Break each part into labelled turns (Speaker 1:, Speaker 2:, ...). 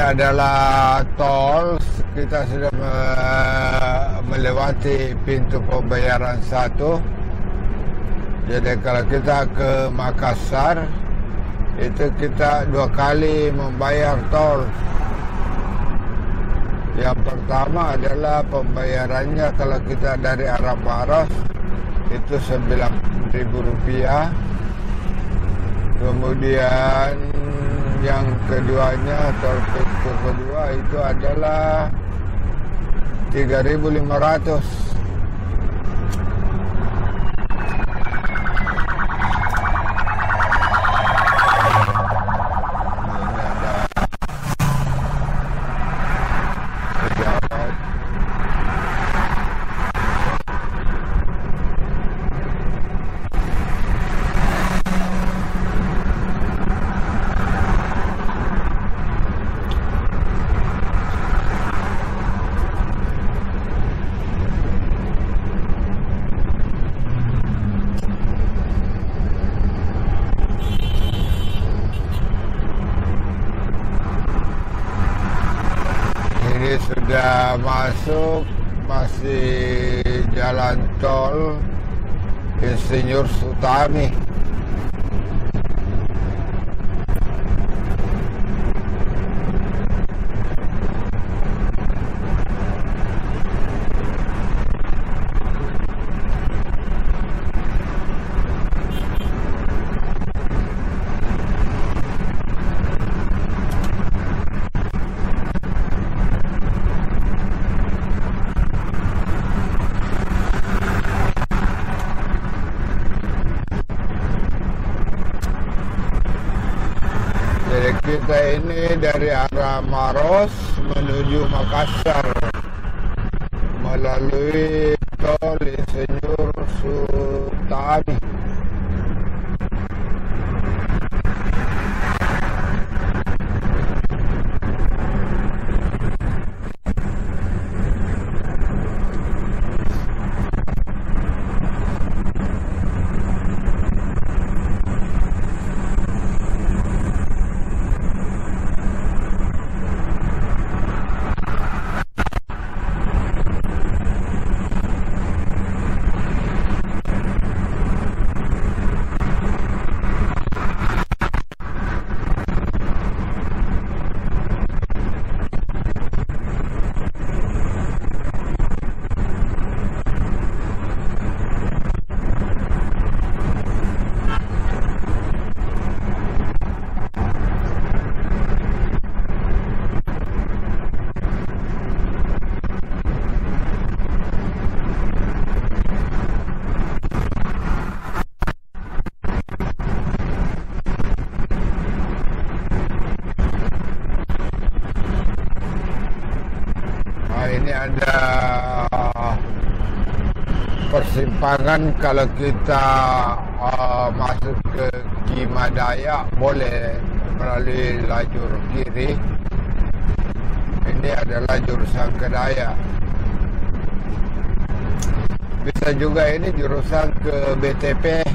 Speaker 1: adalah tol. Kita sudah melewati pintu pembayaran 1. Jadi kalau kita ke Makassar, itu kita 2 kali membayar tol. Yang pertama adalah pembayarannya kalau kita dari arah Maros itu Rp9.000. Kemudian yang keduanya, tol pintu kedua itu adalah 3.500. Sudah masuk, masih jalan tol Insinyur Sutami. Kita ini dari arah Maros menuju Makassar melalui tol Insinyur Sutami. Ini ada persimpangan kalau kita masuk ke Kimadaya boleh melalui lajur kiri. Ini adalah jurusan ke Daya. Bisa juga ini jurusan ke BTP.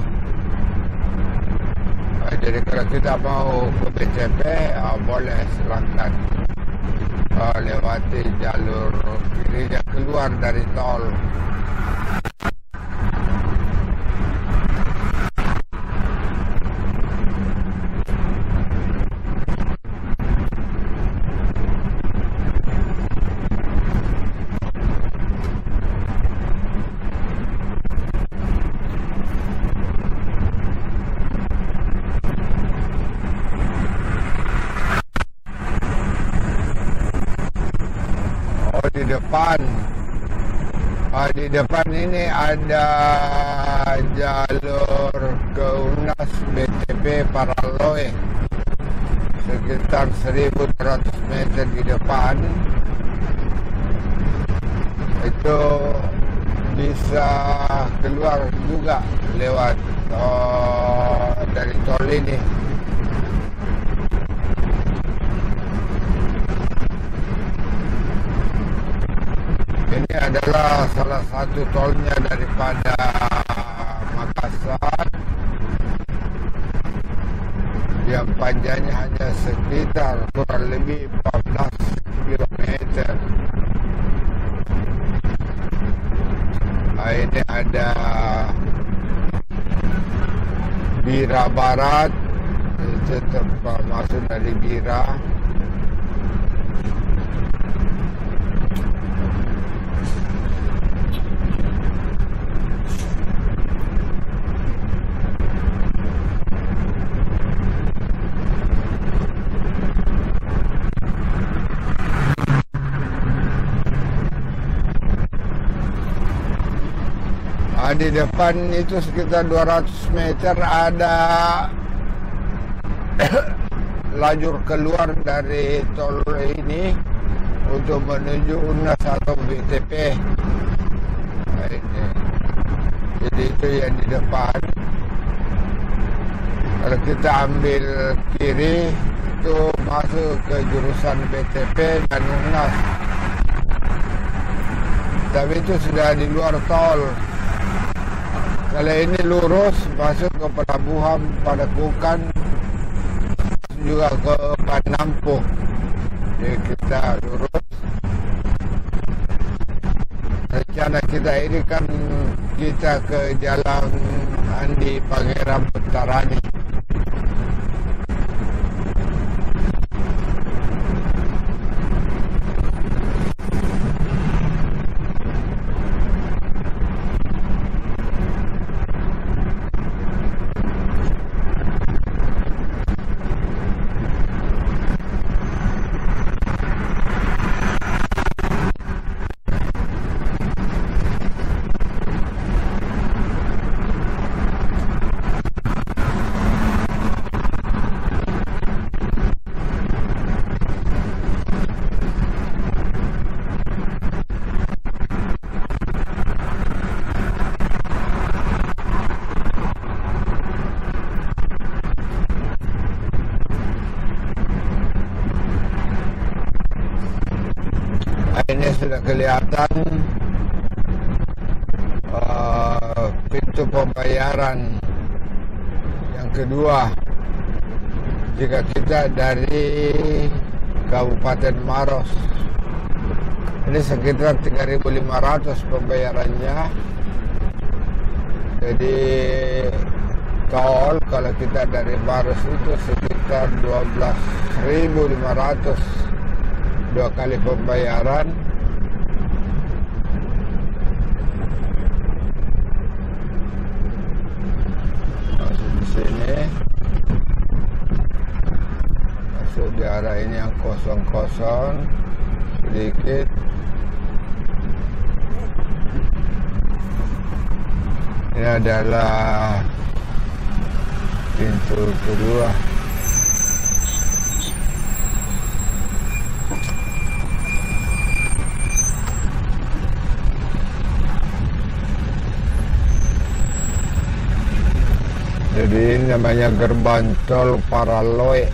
Speaker 1: Jadi kalau kita mau ke BTP boleh silakan lewati jalur kiri yang keluar dari tol. Di depan ini ada jalur ke Unas BTP Parangloe sekitar 1.200 meter di depan. Itu bisa keluar juga lewat dari tol ini. Ini adalah salah satu tolnya daripada Makassar. yang panjangnya hanya sekitar kurang lebih 14 kilometer. Ini ada Bira Barat, itu tempat masuk dari Bira. Di depan itu sekitar 200 meter ada lajur keluar dari tol ini untuk menuju UNAS atau BTP. Nah, ini. Jadi itu yang di depan. Kalau kita ambil kiri itu masuk ke jurusan BTP dan UNAS. Tapi itu sudah di luar tol. Kalau ini lurus masuk ke pelabuhan Padepokan juga ke Panampung. Jadi kita lurus. Rencana kita ini kan kita ke Jalan Andi Pangeran Petarani. Ini sudah kelihatan pintu pembayaran yang kedua jika kita dari Kabupaten Maros. Ini sekitar 3.500 pembayarannya. Jadi tol kalau kita dari Maros itu sekitar 12.500 dua kali pembayaran. Masuk di sini, masuk di arah ini yang kosong-kosong sedikit. Ini adalah pintu kedua. Jadi ini namanya Gerbang Tol Parangloe.